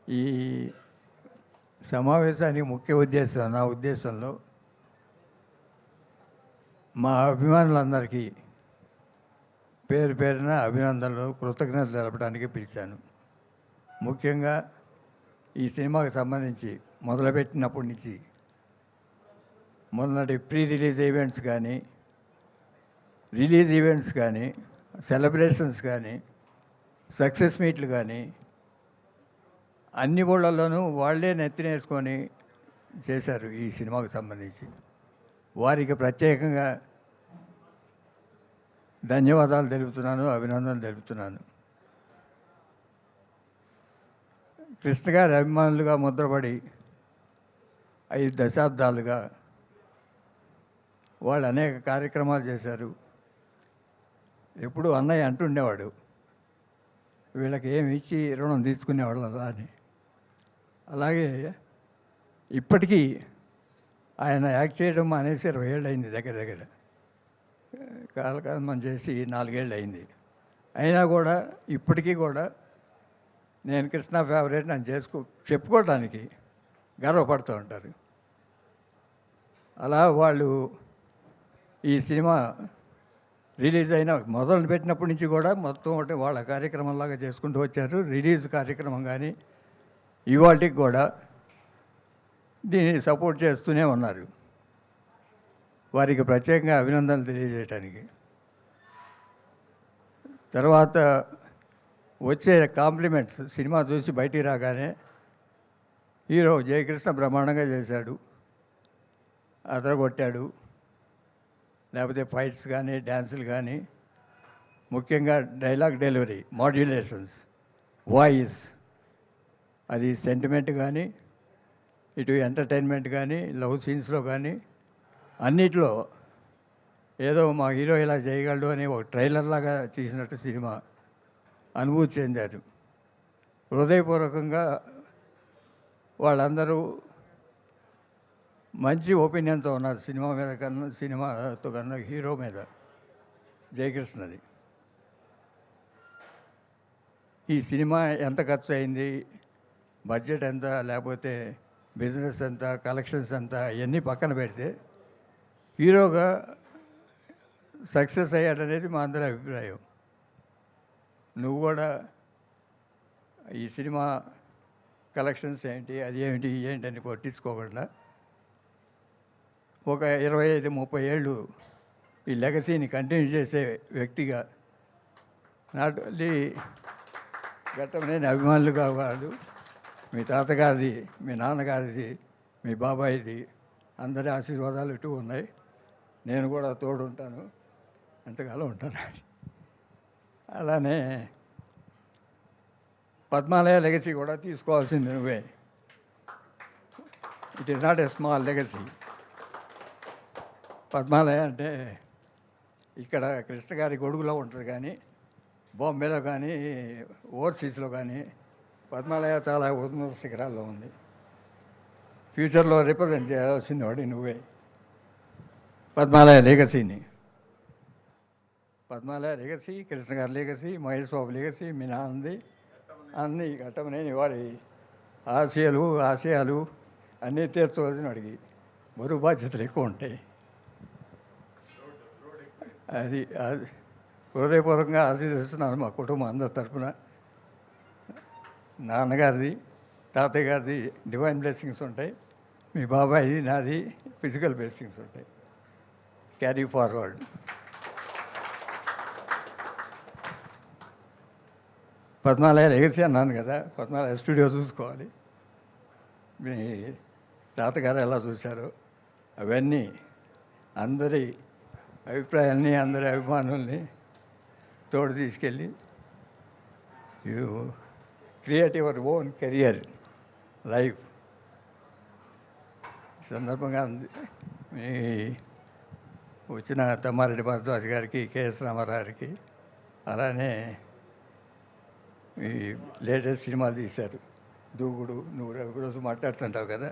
ఈ సమావేశానికి ముఖ్య ఉద్దేశం, నా ఉద్దేశంలో మా అభిమానులందరికీ పేరు పేరున అభినందనలు, కృతజ్ఞతలు తెలపడానికి పిలిచాను. ముఖ్యంగా ఈ సినిమాకి సంబంధించి మొదలుపెట్టినప్పటి నుంచి మొన్నటి ప్రీ రిలీజ్ ఈవెంట్స్ కానీ, రిలీజ్ ఈవెంట్స్ కానీ, సెలబ్రేషన్స్ కానీ, సక్సెస్ మీట్లు కానీ అన్ని ఊళ్ళల్లోనూ వాళ్ళే నెత్తినేసుకొని చేశారు ఈ సినిమాకు సంబంధించి. వారికి ప్రత్యేకంగా ధన్యవాదాలు తెలుపుతున్నాను, అభినందనలు తెలుపుతున్నాను. కృష్ణ గారి అభిమానులుగా ముద్రపడి 5 దశాబ్దాలుగా వాళ్ళు అనేక కార్యక్రమాలు చేశారు. ఎప్పుడు అన్నయ్య అంటుండేవాడు, వీళ్ళకి ఏమి ఇచ్చి రుణం తీసుకునేవాళ్ళం అని. అలాగే ఇప్పటికీ ఆయన యాక్ట్ చేయడం మానేసి 20 ఏళ్ళు అయింది, దగ్గర దగ్గర కాలకాలం చేసి 4 ఏళ్ళు అయింది. అయినా కూడా ఇప్పటికీ కూడా నేను కృష్ణ ఫేవరెట్ అని చెప్పుకోవడానికి గర్వపడుతూ ఉంటారు. అలా వాళ్ళు ఈ సినిమా రిలీజ్ అయిన మొదలు పెట్టినప్పటి నుంచి కూడా మొత్తం ఒకటి వాళ్ళ కార్యక్రమంలాగా చేసుకుంటూ వచ్చారు. రిలీజ్ కార్యక్రమం కానీ ఇవాళకి కూడా దీన్ని సపోర్ట్ చేస్తూనే ఉన్నారు. వారికి ప్రత్యేకంగా అభినందనలు తెలియజేయటానికి. తర్వాత వచ్చే కాంప్లిమెంట్స్, సినిమా చూసి బయటికి రాగానే హీరో జయకృష్ణ బ్రహ్మాండంగా చేశాడు, అదరగొట్టాడు, లేకపోతే ఫైట్స్ కానీ, డ్యాన్సులు కానీ, ముఖ్యంగా డైలాగ్ డెలివరీ, మాడ్యులేషన్స్, వాయిస్, అది సెంటిమెంట్ కానీ, ఇటు ఎంటర్టైన్మెంట్ కానీ, లవ్ సీన్స్లో కానీ అన్నిట్లో ఏదో మా హీరో ఇలా చేయగలడు అని ఒక ట్రైలర్ లాగా తీసినట్టు సినిమా అనుభూతి చెందారు. హృదయపూర్వకంగా వాళ్ళందరూ మంచి ఒపీనియన్తో ఉన్నారు సినిమా మీద కన్నా, సినిమాతో కన్నా హీరో మీద, జయకృష్ణది. ఈ సినిమా ఎంత ఖర్చు అయింది, బడ్జెట్ ఎంత, లేకపోతే బిజినెస్ ఎంత, కలెక్షన్స్ ఎంత, ఇవన్నీ పక్కన పెడితే హీరోగా సక్సెస్ అయ్యాడనేది మా అందరి అభిప్రాయం. నువ్వు కూడా ఈ సినిమా కలెక్షన్స్ ఏంటి, అది ఏమిటి, ఏంటని పట్టించుకోకుండా ఒక 25-30 ఏళ్ళు ఈ లెగసీని కంటిన్యూ చేసే వ్యక్తిగా, నాట్ ఓన్లీ ఘట్టమనేని అభిమానులుగా కాదు, మీ తాతగారిది, మీ నాన్నగారిది, మీ బాబాయిది అందరి ఆశీర్వాదాలు ఇటు ఉన్నాయి. నేను కూడా తోడు ఉంటాను, ఎంతకాలం ఉంటాను. అలానే పద్మాలయ లెగసీ కూడా తీసుకోవాల్సింది నువ్వే. It is not a small legacy. Padmalaya అంటే ఇక్కడ కృష్ణ గారి గొడుగులో ఉంటుంది, కానీ బాంబేలో కానీ ఓవర్సీస్లో కానీ పద్మాలయ చాలా ఉన్నత శిఖరాల్లో ఉంది. ఫ్యూచర్లో రిప్రజెంట్ చేయాల్సింది వాడి నువ్వే పద్మాలయ లెగసీని. పద్మాలయ లెగసీ, కృష్ణ గారి లెగసీ, మహేష్ బాబు లెగసీ, మీ నాన్నది, అన్నీ ఘట్టమనేని వారి ఆశయాలు అన్నీ తీర్చవలసిన వాడికి బరువు బాధ్యతలు ఎక్కువ ఉంటాయి. అది హృదయపూర్వకంగా ఆశీర్వదిస్తున్నాను మా కుటుంబం అందరి తరఫున. నాన్నగారిది, తాతయ్య గారిది డివైన్ బ్లెస్సింగ్స్ ఉంటాయి, మీ బాబాయిది, నాది ఫిజికల్ బ్లెస్సింగ్స్ ఉంటాయి. Carry forward. పద్మాలయ లెగసీ అన్నాను కదా, పద్మాలయ స్టూడియో చూసుకోవాలి. మీ తాతగారు ఎలా చూశారో అవన్నీ అందరి అభిప్రాయాల్ని, అందరి అభిమానుల్ని తోడు తీసుకెళ్ళి you create your own career life. ఈ సందర్భంగా మీ వచ్చిన తమ్మారెడ్డి భరద్వాజ్ గారికి, కెఎస్ రామారావు గారికి, అలానే ఈ లేటెస్ట్ సినిమాలు తీశారు, దూకుడు, నువ్వు రోజు మాట్లాడుతుంటావు కదా,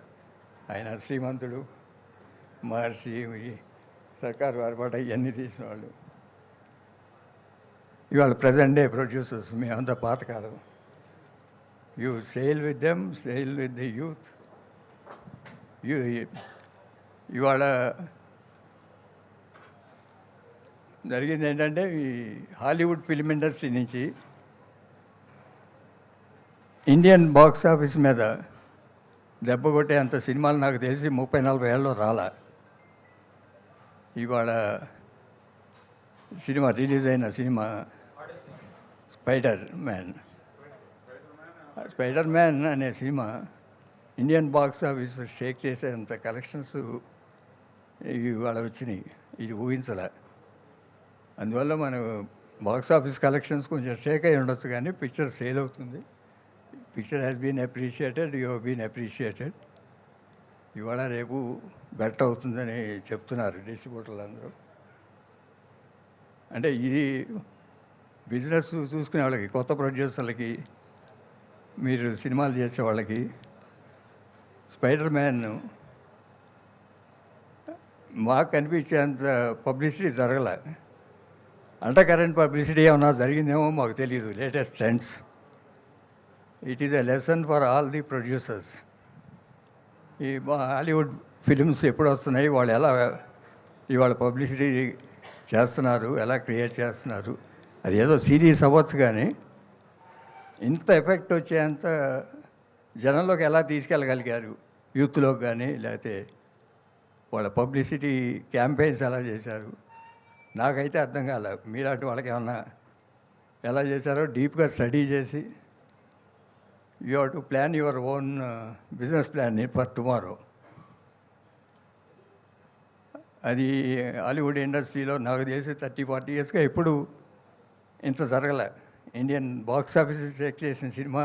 ఆయన శ్రీమంతుడు, మహర్షి, సర్కారు వారి పాట, ఇవన్నీ తీసిన వాళ్ళు ఇవాళ ప్రజెంట్ డే ప్రొడ్యూసర్స్, మేమంతా పాతకాలం. You sale with them, sale with the youth. You ఇవాళ జరిగింది ఏంటంటే, ఈ హాలీవుడ్ ఫిల్మ్ ఇండస్ట్రీ నుంచి ఇండియన్ బాక్స్ ఆఫీస్ మీద దెబ్బ కొట్టే అంత సినిమాలు నాకు తెలిసి 30-40 ఏళ్ళలో రాలా. ఇవాళ సినిమా రిలీజ్ అయిన సినిమా స్పైడర్ మ్యాన్ అనే cinema Indian box office Sheikh చేసేంత కలెక్షన్స్ ఇవాళ వచ్చినాయి. ఇది ఊహించలే. అందువల్ల మన బాక్స్ ఆఫీస్ కలెక్షన్స్ కొంచెం షేక్ అయి ఉండొచ్చు, కానీ పిక్చర్ సేల్ అవుతుంది. Picture has been appreciated, you have been appreciated. ఇవాళ రేపు బెటర్ అవుతుందని చెప్తున్నారు డిస్ట్రిబ్యూటర్లు అందరూ. అంటే ఇది బిజినెస్ చూసుకునే వాళ్ళకి, కొత్త ప్రొడ్యూసర్లకి, మీరు సినిమాలు చేసే వాళ్ళకి స్పైడర్ మ్యాన్ మాకు కనిపించేంత పబ్లిసిటీ జరగలే. అండర్ కరెంట్ పబ్లిసిటీ ఏమన్నా జరిగిందేమో మాకు తెలియదు. Latest trends. It is a lesson for all the producers. ఈ హాలీవుడ్ ఫిలిమ్స్ ఎప్పుడు వస్తున్నాయి, వాళ్ళు ఎలా ఇవాళ పబ్లిసిటీ చేస్తున్నారు, ఎలా క్రియేట్ చేస్తున్నారు. అది ఏదో సీరియస్ అవ్వచ్చు, కానీ ఇంత ఎఫెక్ట్ వచ్చేంత జనంలోకి ఎలా తీసుకెళ్ళగలిగారు, యూత్లోకి కానీ, లేకపోతే వాళ్ళ పబ్లిసిటీ క్యాంపెయిన్స్ ఎలా చేశారు, నాకైతే అర్థం కాలే. మీలాంటి వాళ్ళకి ఏమన్నా ఎలా చేశారో డీప్గా స్టడీ చేసి you have to plan your own business plan for tomorrow. అది హాలీవుడ్ ఇండస్ట్రీలో నాకు తెలిసి 30-40 ఇయర్స్గా ఎప్పుడు ఇంత జరగలే. ఇండియన్ బాక్స్ ఆఫీస్ చెక్ చేసిన సినిమా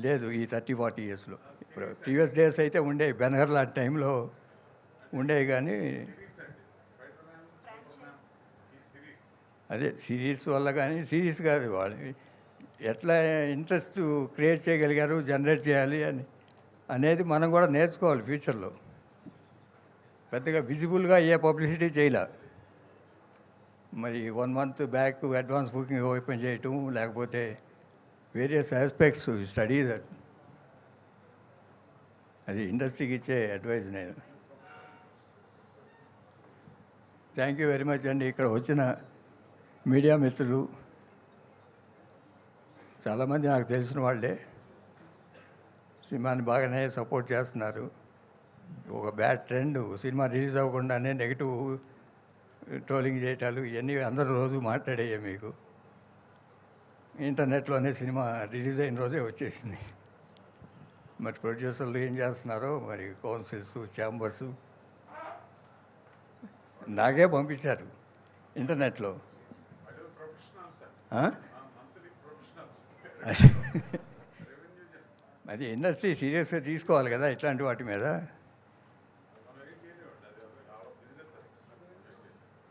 లేదు ఈ 30-40 ఇయర్స్లో. ఇప్పుడు ప్రీవియస్ డేస్ అయితే ఉండేవి, బెనహర్ లాంటి టైంలో ఉండేవి, కానీ అదే సిరీస్ వల్ల, కానీ సిరీస్ కాదు, వాళ్ళు ఎట్లా ఇంట్రెస్ట్ క్రియేట్ చేయగలిగారు, జనరేట్ చేయాలి అనేది మనం కూడా నేర్చుకోవాలి ఫ్యూచర్లో. పెద్దగా విజిబుల్గా ఏ పబ్లిసిటీ చేయలే. మరి 1 month back advance booking open చేయటం, లేకపోతే వేరియస్ ఆస్పెక్ట్స్ స్టడీ దట్. అది ఇండస్ట్రీకి ఇచ్చే అడ్వైజ్ నేను. థ్యాంక్ యూ వెరీ మచ్ అండి. ఇక్కడ వచ్చిన మీడియా మిత్రులు చాలామంది నాకు తెలిసిన వాళ్ళే సినిమాని బాగానే సపోర్ట్ చేస్తున్నారు. ఒక బ్యాడ్ ట్రెండ్, సినిమా రిలీజ్ అవ్వకుండానే నెగిటివ్ ట్రోలింగ్ చేయటాలు, ఇవన్నీ అందరూ రోజు మాట్లాడేయే. మీకు ఇంటర్నెట్లోనే సినిమా రిలీజ్ అయిన రోజే వచ్చేసింది. మరి ప్రొడ్యూసర్లు ఏం చేస్తున్నారో, మరి కౌన్సిల్స్, ఛాంబర్సు నాకే పంపించారు ఇంటర్నెట్లో. అది ఇండస్ట్రీ సీరియస్గా తీసుకోవాలి కదా ఇట్లాంటి వాటి మీద.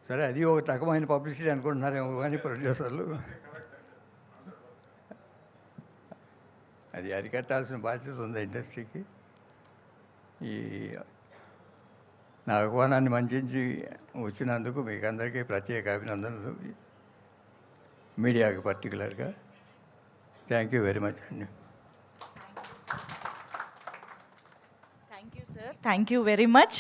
సరే, అది ఒక రకమైన పబ్లిసిటీ అనుకుంటున్నారేమో, కానీ ప్రొడ్యూసర్లు అది అరికట్టాల్సిన బాధ్యత ఉంది ఇండస్ట్రీకి. ఈ నా ఆహ్వానాన్ని మంచి వచ్చినందుకు మీకు అందరికీ ప్రత్యేక అభినందనలు, మీడియాకి పర్టికులర్గా. థ్యాంక్ యూ వెరీ మచ్ అండి. Thank you sir, thank you very much.